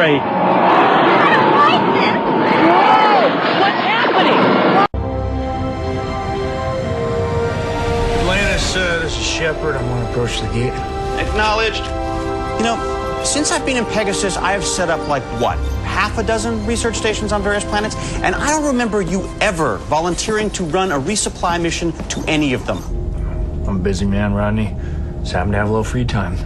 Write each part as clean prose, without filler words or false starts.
great. I don't like this. Whoa! What's happening? Atlantis, this is Shepard. I'm going to approach the gate. Acknowledged. You know, since I've been in Pegasus, I have set up, like, what, half a dozen research stations on various planets? And I don't remember you ever volunteering to run a resupply mission to any of them. I'm a busy man, Rodney. Just happen to have a little free time.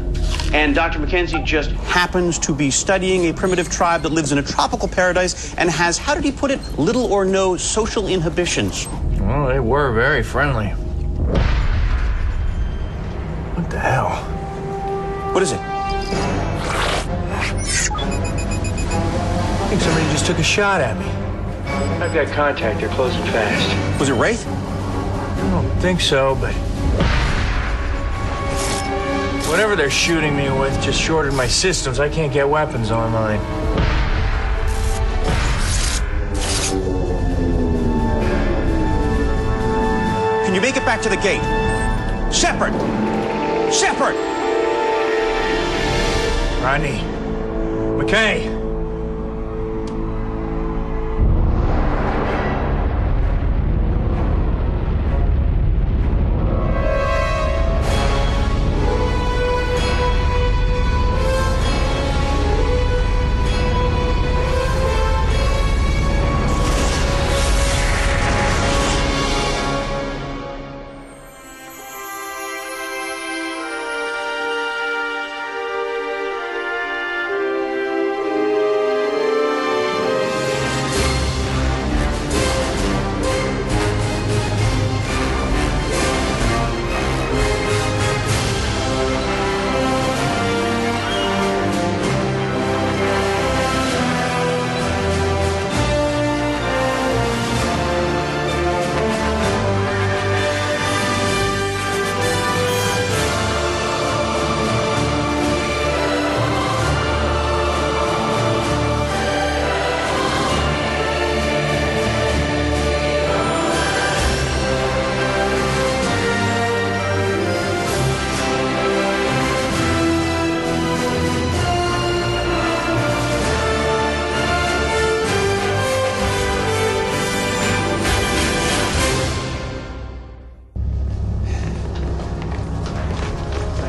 And Dr. Mackenzie just happens to be studying a primitive tribe that lives in a tropical paradise and has, how did he put it, little or no social inhibitions. Well, they were very friendly. What the hell? What is it? I think somebody just took a shot at me. I've got contact. They're closing fast. Was it Wraith? I don't think so, but whatever they're shooting me with just shorted my systems. I can't get weapons online. Can you make it back to the gate? Shepard! Shepard! Rodney. McKay.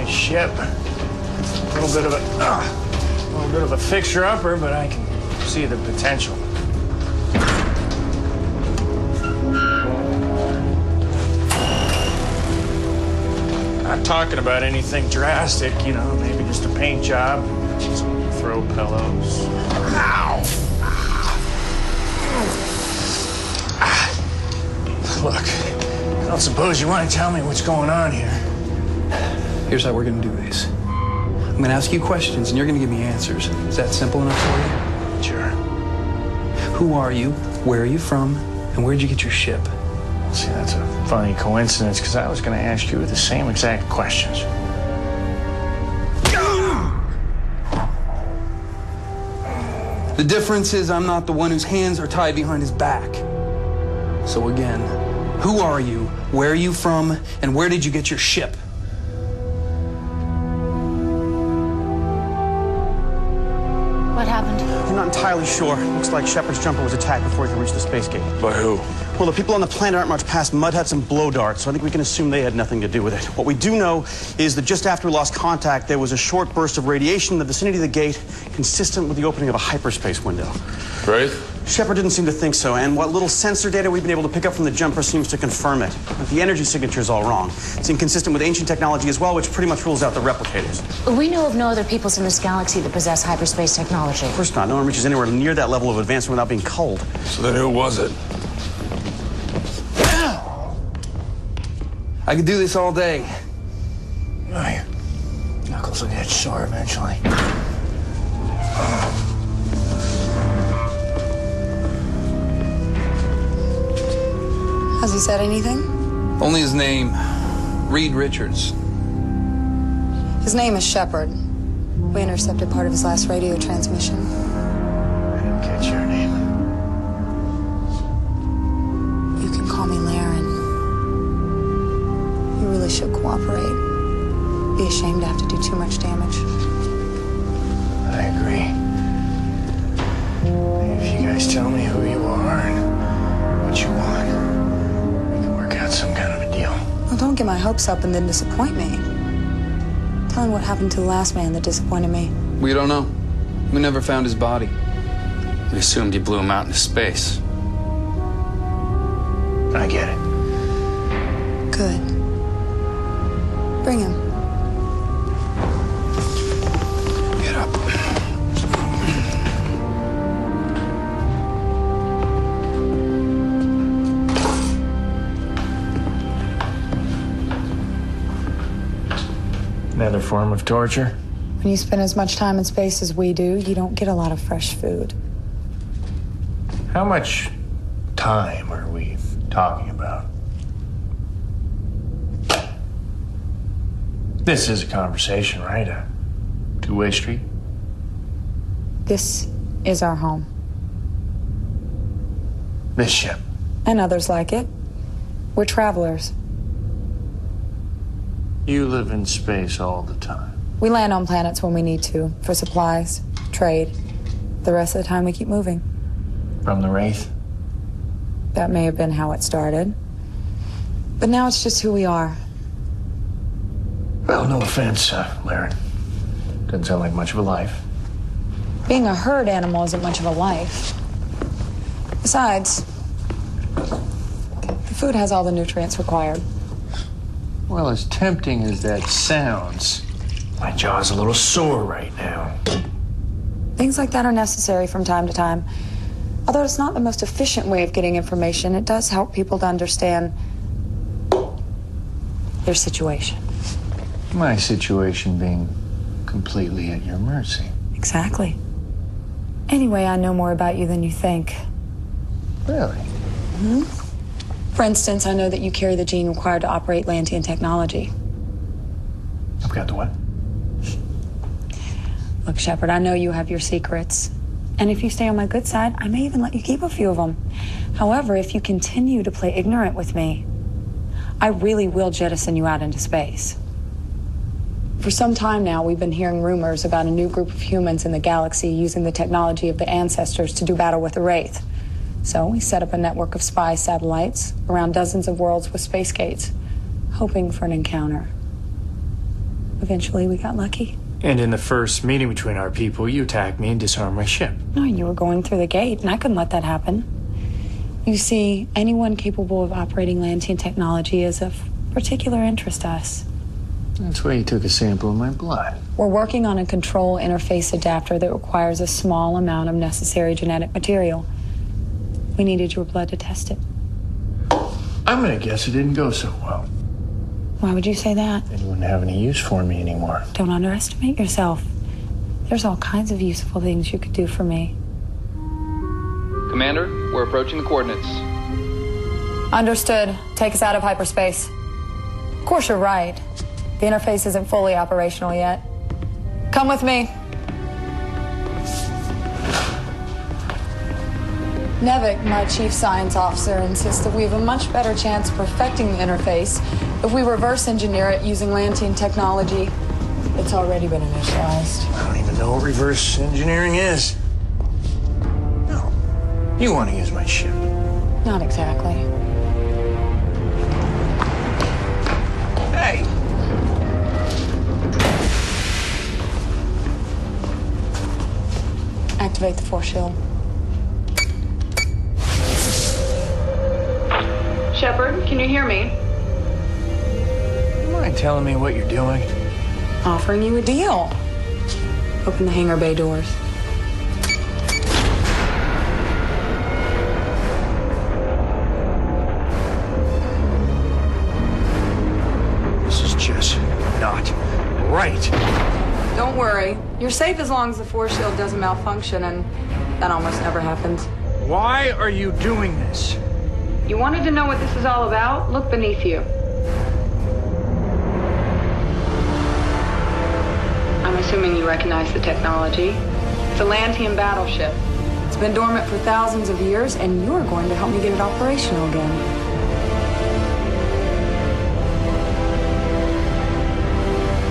Ship. A little bit of a fixer-upper, but I can see the potential. Not talking about anything drastic, you know, maybe just a paint job, some throw pillows. Ow! Look, I don't suppose you want to tell me what's going on here. Here's how we're gonna do this. I'm gonna ask you questions and you're gonna give me answers. Is that simple enough for you? Sure. Who are you? Where are you from? And where'd you get your ship? See, that's a funny coincidence, because I was going to ask you the same exact questions. The difference is I'm not the one whose hands are tied behind his back. So again, who are you? Where are you from? And where did you get your ship? What happened? I'm not entirely sure. Looks like Shepard's jumper was attacked before he could reach the space gate. By who? Well, the people on the planet aren't much past mud huts and blow darts, so I think we can assume they had nothing to do with it. What we do know is that just after we lost contact, there was a short burst of radiation in the vicinity of the gate, consistent with the opening of a hyperspace window. Right? Shepard didn't seem to think so, and what little sensor data we've been able to pick up from the jumper seems to confirm it. But the energy signature is all wrong. It's inconsistent with ancient technology as well, which pretty much rules out the replicators. We know of no other peoples in this galaxy that possess hyperspace technology. Of course not. No one reaches anywhere near that level of advancement without being cold. So then who was it? I could do this all day. Oh, your knuckles will get sore eventually. Has he said anything? Only his name, Reed Richards. His name is Shepard. We intercepted part of his last radio transmission. I didn't catch your name. You can call me Laren. You really should cooperate. Be ashamed to have to do too much damage. I agree. least tell me who you are and what you want. We can work out some kind of a deal. Well, don't get my hopes up and then disappoint me. Tell him what happened to the last man that disappointed me. We don't know. We never found his body. We assumed you blew him out into space. I get it. Good. Bring him. Get up. Another form of torture? When you spend as much time in space as we do, you don't get a lot of fresh food. How much time are we talking about? This is a conversation, right? A two-way street? This is our home. This ship. And others like it. We're travelers. You live in space all the time. We land on planets when we need to, for supplies, trade. The rest of the time we keep moving. From the Wraith? That may have been how it started. But now it's just who we are. Well, no offense, Laren. Doesn't sound like much of a life. Being a herd animal isn't much of a life. Besides, the food has all the nutrients required. Well, as tempting as that sounds, my jaw's a little sore right now. Things like that are necessary from time to time. Although it's not the most efficient way of getting information, it does help people to understand their situation. My situation being completely at your mercy. Exactly. Anyway, I know more about you than you think. Really? Mm-hmm. For instance, I know that you carry the gene required to operate Lantian technology. I've got the what? Look, Shepard, I know you have your secrets. And if you stay on my good side, I may even let you keep a few of them. However, if you continue to play ignorant with me, I really will jettison you out into space. For some time now, we've been hearing rumors about a new group of humans in the galaxy using the technology of the ancestors to do battle with the Wraith. So we set up a network of spy satellites around dozens of worlds with space gates, hoping for an encounter. Eventually, we got lucky. And in the first meeting between our people, you attacked me and disarmed my ship. No, you were going through the gate, and I couldn't let that happen. You see, anyone capable of operating Lantian technology is of particular interest to us. That's why you took a sample of my blood. We're working on a control interface adapter that requires a small amount of necessary genetic material. We needed your blood to test it. I'm gonna guess it didn't go so well. Why would you say that? Then you wouldn't have any use for me anymore. Don't underestimate yourself. There's all kinds of useful things you could do for me. Commander, we're approaching the coordinates. Understood. Take us out of hyperspace. Of course, you're right. The interface isn't fully operational yet. Come with me. Nevik, my chief science officer, insists that we have a much better chance of perfecting the interface if we reverse engineer it using Lantian technology. It's already been initialized. I don't even know what reverse engineering is. No. You want to use my ship. Not exactly. Hey! Activate the force shield. Shepard, can you hear me? You mind telling me what you're doing? Offering you a deal. Open the hangar bay doors. This is just not right. Don't worry. You're safe as long as the force shield doesn't malfunction, and that almost never happens. Why are you doing this? You wanted to know what this is all about? Look beneath you. I'm assuming you recognize the technology. It's a Lantian battleship. It's been dormant for thousands of years, and you're going to help me get it operational again.